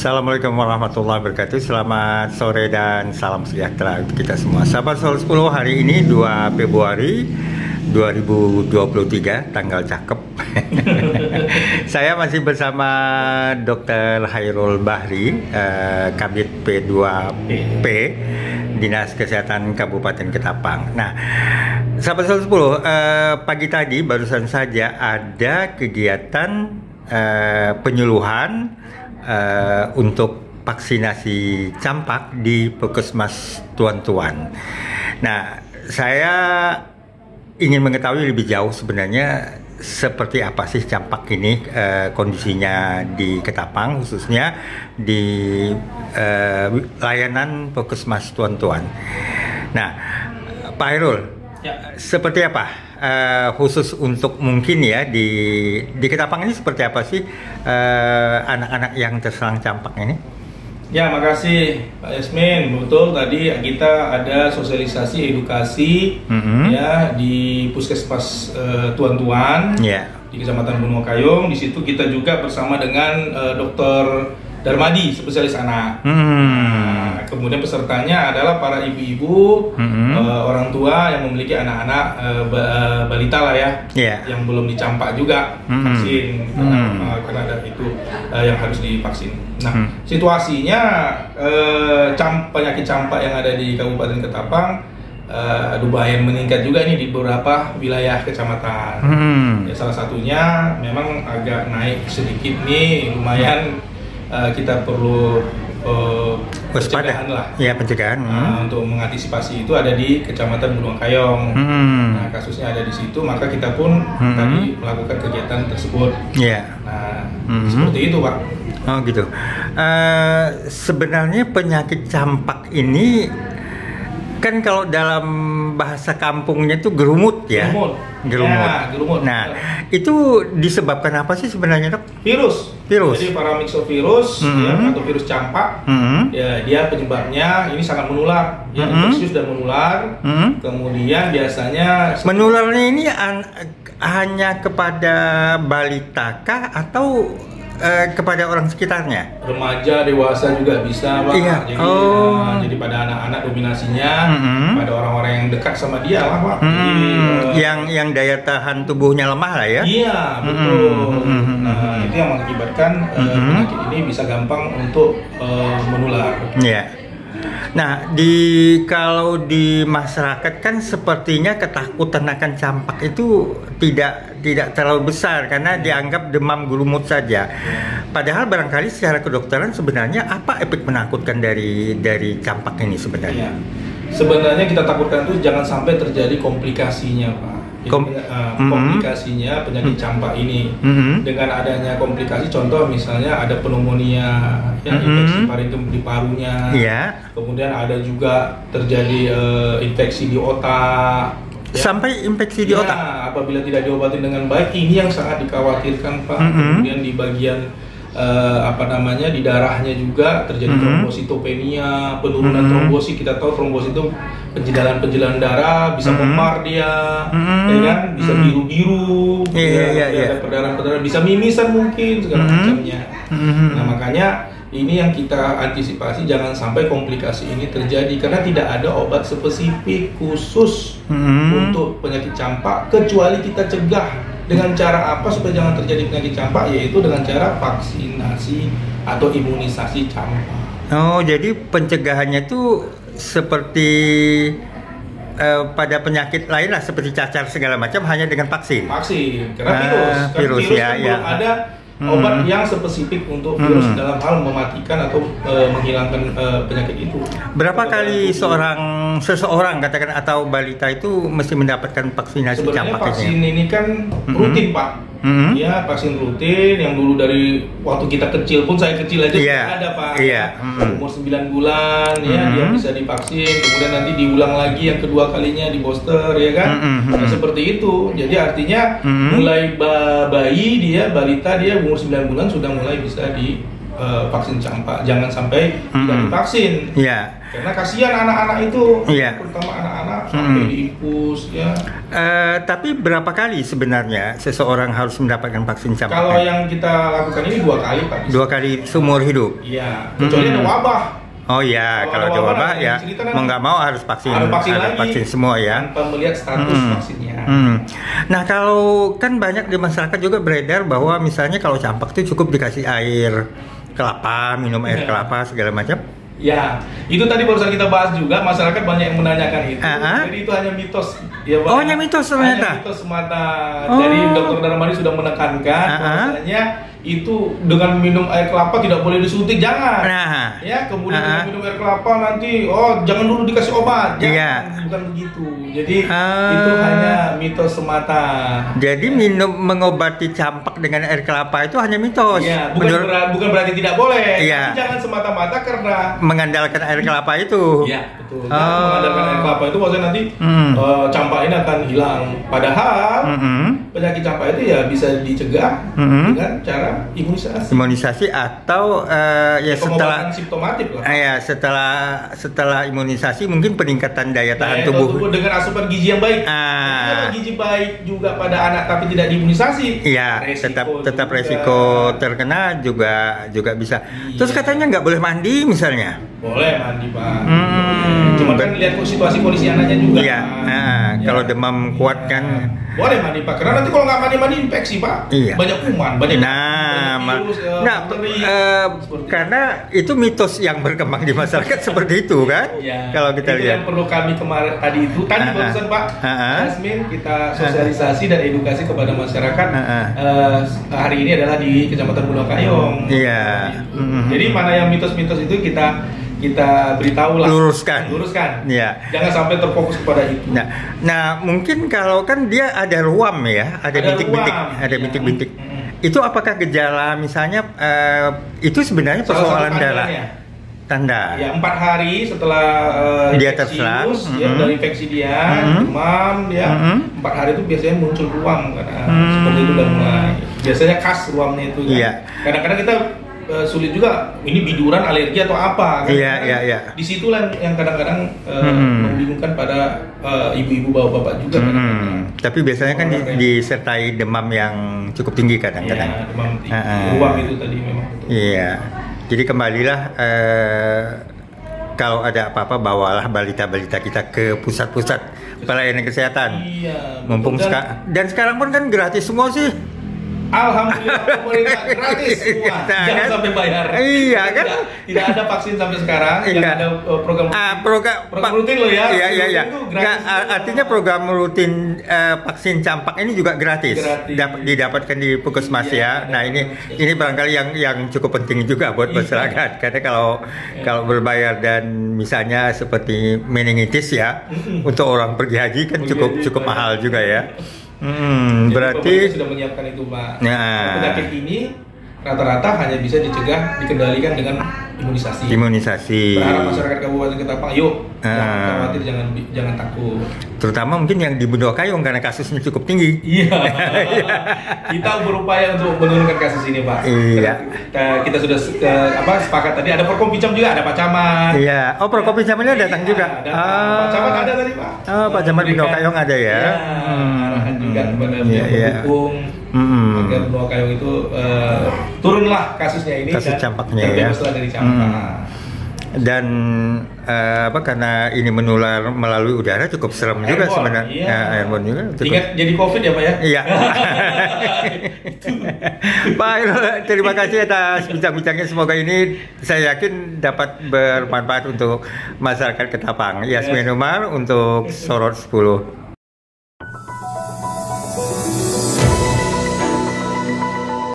Assalamualaikum warahmatullahi wabarakatuh. Selamat sore dan salam sejahtera untuk kita semua. Sahabat Sol 10, hari ini 2 Februari 2023, tanggal cakep. Saya masih bersama Dr. Hairul Bahri, Kabid P2P, Dinas Kesehatan Kabupaten Ketapang. Nah, sahabat Sol 10, pagi tadi barusan saja ada kegiatan penyuluhan untuk vaksinasi campak di Puskesmas Tuan-Tuan. Nah, saya ingin mengetahui lebih jauh sebenarnya seperti apa sih campak ini, kondisinya di Ketapang, khususnya di layanan Puskesmas Tuan-Tuan. Nah, Pak Hairul, ya, seperti apa khusus untuk mungkin ya di Ketapang ini, seperti apa sih anak-anak yang terserang campak ini? Ya, makasih Pak Yasmin. Betul, tadi kita ada sosialisasi edukasi ya di Puskesmas Tuan-Tuan di Kecamatan Benua Kayong. Di situ kita juga bersama dengan Dr. Darmadi, spesialis anak. Nah, kemudian pesertanya adalah para ibu-ibu, orang tua yang memiliki anak-anak balita lah ya, yang belum dicampak juga vaksin, karena ada itu yang harus divaksin. Nah, situasinya penyakit campak yang ada di Kabupaten Ketapang lumayan meningkat juga ini di beberapa wilayah kecamatan. Ya, salah satunya memang agak naik sedikit nih, lumayan. Kita perlu pencegahan lah. Ya, pencegahan. Untuk mengantisipasi itu ada di Kecamatan Benua Kayong. Nah, kasusnya ada di situ, maka kita pun tadi melakukan kegiatan tersebut. Nah, seperti itu, Pak. Oh gitu. Sebenarnya penyakit campak ini kan kalau dalam bahasa kampungnya itu gerumut ya. Gerumut. Ya, gerumut. Nah, itu disebabkan apa sih sebenarnya, Dok? Virus. Jadi paramyxovirus ya, atau virus campak. Ya, dia penyebabnya ini sangat menular, ya, infeksius dan menular. Kemudian biasanya menularnya ini hanya kepada balita kah atau kepada orang sekitarnya? Remaja, dewasa juga bisa, Pak. Iya. Jadi pada anak-anak dominasinya pada orang-orang yang dekat sama dia lah, Pak. Yang daya tahan tubuhnya lemah lah ya. Iya, betul. Nah, itu yang mengakibatkan penyakit ini bisa gampang untuk menular. Iya. Nah, kalau di masyarakat kan sepertinya ketakutan akan campak itu tidak terlalu besar karena dianggap demam gerumut saja. Padahal barangkali secara kedokteran sebenarnya apa efek menakutkan dari campak ini sebenarnya? Sebenarnya kita takutkan itu jangan sampai terjadi komplikasinya, Pak. Komplikasinya penyakit campak ini dengan adanya komplikasi, contoh misalnya ada pneumonia, infeksi parenkim di parunya, kemudian ada juga terjadi infeksi di otak, sampai infeksi di otak. Apabila tidak diobati dengan baik, ini yang sangat dikhawatirkan, Pak. Kemudian di bagian di darahnya juga terjadi trombositopenia, penurunan trombosit. Kita tahu trombosit itu penjedalan darah, bisa memar dia, ya kan, bisa biru-biru, ada perdarahan-perdarahan, bisa mimisan mungkin segala macamnya. Nah, makanya ini yang kita antisipasi, jangan sampai komplikasi ini terjadi karena tidak ada obat spesifik khusus untuk penyakit campak, kecuali kita cegah. Dengan cara apa supaya jangan terjadi penyakit campak? Yaitu dengan cara vaksinasi atau imunisasi campak. Oh, jadi pencegahannya itu seperti pada penyakit lain lah, seperti cacar segala macam, hanya dengan vaksin. Karena virus kan belum ada obat yang spesifik untuk virus dalam hal mematikan atau menghilangkan penyakit itu. Berapa kali seseorang katakan atau balita itu mesti mendapatkan vaksinasi campak ini? Sebenarnya vaksin ini kan rutin, Pak. Ya, vaksin rutin yang dulu dari waktu kita kecil pun, saya kecil aja ada, Pak. Umur 9 bulan ya dia bisa divaksin, kemudian nanti diulang lagi yang kedua kalinya di booster, ya kan. Nah, seperti itu. Jadi artinya mulai balita dia umur 9 bulan sudah mulai bisa vaksin campak. Jangan sampai tidak divaksin. Karena kasihan anak-anak itu, terutama anak-anak sampai diinfus ya. Tapi berapa kali sebenarnya seseorang harus mendapatkan vaksin campak? Kalau yang kita lakukan ini 2 kali Pak. 2 kali seumur hidup? Iya, kecuali ada wabah. Oh iya, kalau ada wabah ya mau nggak mau harus vaksin, vaksin semua ya. Tanpa melihat status vaksinnya. Nah kalau kan banyak di masyarakat juga beredar bahwa misalnya kalau campak itu cukup dikasih air kelapa, minum air kelapa segala macam. Ya, itu tadi barusan kita bahas juga, masyarakat banyak yang menanyakan itu. Jadi itu hanya mitos, ya Pak. Oh, hanya mitos ternyata. Hanya mitos semata. Jadi Dr. Darmadi sudah menekankan bahwasanya itu dengan minum air kelapa tidak boleh disuntik, jangan. Ya, kemudian dengan minum air kelapa nanti, jangan dulu dikasih obat, jangan, bukan begitu. Jadi itu hanya mitos semata. Jadi mengobati campak dengan air kelapa itu hanya mitos. Ya, bukan berarti tidak boleh. Tapi jangan semata-mata karena mengandalkan air kelapa itu. Iya, betul. Mengandalkan air kelapa itu maksudnya nanti campak ini akan hilang. Padahal penyakit campak itu ya bisa dicegah dengan cara imunisasi atau ya setelah simptomatik lah. Setelah imunisasi mungkin peningkatan daya tahan tubuh dengan asupan gizi yang baik. Kalau gizi baik juga pada anak tapi tidak diimunisasi, tetap resiko terkena juga bisa. Terus katanya nggak boleh mandi misalnya. Boleh mandi Pak. Cuma kan lihat situasi kondisi anaknya juga. Iya. Kalau demam kuat kan. Boleh mandi Pak. Karena nanti kalau nggak mandi infeksi Pak. Iya. Banyak kuman, banyak virus. Karena itu mitos yang berkembang di masyarakat seperti itu kan. Kalau kita lihat. Yang perlu kami kemarin tadi barusan Pak Yasmin kita sosialisasi dan edukasi kepada masyarakat. Hari ini adalah di Kecamatan Bunau Kayong. Iya. Jadi mana yang mitos-mitos itu kita beritahu lah, luruskan. Ya. Jangan sampai terfokus kepada itu. Nah, mungkin kalau kan dia ada ruam ya, ada bintik-bintik. Itu apakah gejala misalnya itu sebenarnya persoalan darah? Tanda. Ya 4 hari setelah dia terserang, dari infeksi dia, demam dia, 4 hari itu biasanya muncul ruam karena seperti itu udah mulai. Biasanya khas ruamnya itu. Kadang-kadang kita sulit juga ini biduran, alergi atau apa kan? Disitulah yang kadang-kadang membingungkan pada ibu-ibu bapak-bapak juga. Tapi biasanya kan disertai demam yang cukup tinggi kadang-kadang. Demam tinggi. Ruam itu tadi memang. Iya. Jadi kembalilah kalau ada apa-apa bawalah balita-balita kita ke pusat-pusat pelayanan kesehatan. Mumpung dan sekarang pun kan gratis semua sih. Alhamdulillah pemerintah gratis semua, jangan sampai bayar. Iya kan? Tidak ada vaksin sampai sekarang, yang ada program rutin loh ya. Iya. Artinya program rutin vaksin campak ini juga gratis. Didapatkan di puskesmas ya. Nah ini barangkali yang cukup penting juga buat masyarakat. Karena kalau berbayar dan misalnya seperti meningitis ya, untuk orang pergi haji kan cukup mahal juga ya. Berarti sudah menyiapkan itu Pak. Penyakit ini rata-rata hanya bisa dikendalikan dengan imunisasi. Berharap masyarakat Kabupaten Ketapang, yuk jangan khawatir, jangan takut. Terutama mungkin yang di Bunau Kayong karena kasusnya cukup tinggi. Kita berupaya untuk menurunkan kasus ini Pak. Kita sudah sepakat tadi ada Forkompicam juga, ada Pak Camat. Forkompicam ini datang juga. Pak Camat ada tadi Pak. Pak Camat Bunau Kayong ada ya. Arahan juga kepada pihak pendukung agar Bunau Kayong itu turunlah kasusnya ini. Kasus campaknya ya. Dari campak. Dan karena ini menular melalui udara cukup serem juga sebenarnya. Airborne juga. Ingat jadi COVID ya Pak ya? Iya. Pak Hairul, terima kasih atas bincang-bincangnya. Semoga ini saya yakin dapat bermanfaat untuk masyarakat Ketapang. Yasmin Umar untuk Sorot 10.